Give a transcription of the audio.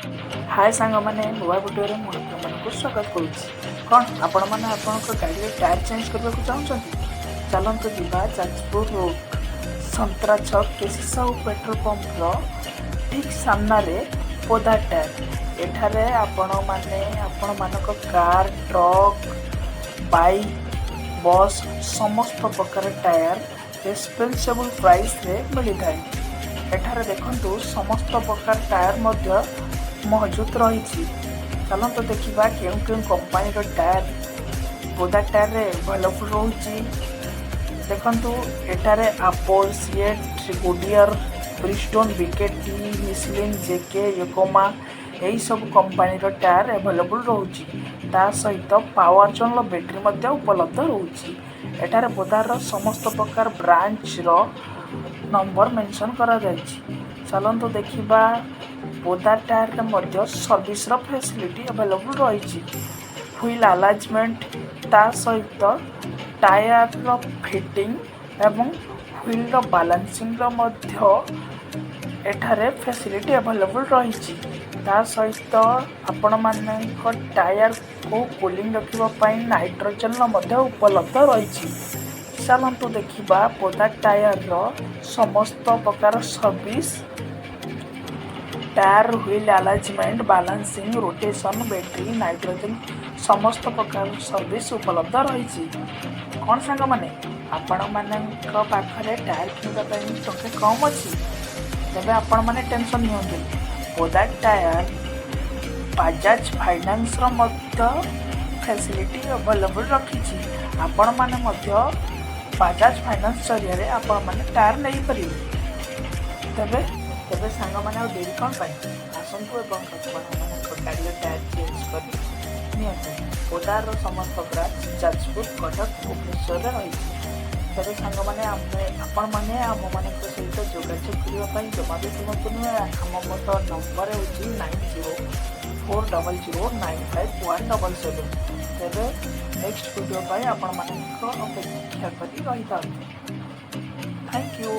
हाय सांग मैंने नुआ भिडियो मुझे स्वागत करुँच आपण मैंने आपण गाड़ी टायर चेंज करने को चाहते चलते जावा जाजपुर रोड संतरा छक केसी साहू पेट्रोल पंपर ठीक सामने पोदा टायर एठारे आपण मानक कार ट्रक बाइक बस समस्त प्रकार टायर रेस्पन्सिबल प्राइस रे मिली थाए। एठारे देखंतु समस्त प्रकार टायर मध्य मौजूद रही। चलते देखा क्यों क्यों कंपनी टायर बोदा टायर अवेलेबल रोची। देखंतु एटारे Apollo CEAT Goodyear Bridgestone BKT Michelin JK Yokohama यही सब कंपनी टायर अवेलेबल रोची। ता सहित पावर जोन बैटेरी उपलब्ध रोची। एटारे बोदार समस्त प्रकार ब्रांच रो नंबर मेंशन करा जायछि। चलंतु देखिबा बोदा टायर मध्य सर्विस रो फैसिलिटी अवेलेबल रही। व्हील अलाइजमेंट ता सहित टायर रो फिटिंग एवं व्हील रो बैलेंसिंग रो मध्य एठारे फैसिलिटी अवेलेबल रही। ता सहित आपण मानक टायर को कूलिंग रखिबा पई नाइट्रोजन रो मध्य उपलब्ध रही। चलंतु देखिबा बोदा टायर रो समस्त प्रकार service tyre wheel alignment balancing rotation battery nitrogen समस्त प्रकार सर्विस उपलब्ध रही। कौन सांग मैंने आपण मानक पाखरे टायर किनवाई टके कम अच्छी तेज आपण मैंने टेंशन नि बोदा tyre Bajaj finance facility available रखी। आपण मैंने बजाज फाइनान्स जरिए आपण मैंने टायर नहीं पारे। तेबे तेबे सांग मैंने डेरी कौन आसतु गाड़ी टायर चेंज कर बोदार समस्त ब्रांच जाजपुर कटक भुवनेश्वर रही। तेरे सांग मैंने आपण मैंने आम मान सहित जोगाजोग करने जमा भी शुणु नुहे। आम मत नंबर हूँ 9040095177। तेरे नेक्स्ट वीडियो आपण मान अपेक्षा कर रही था। Thank you.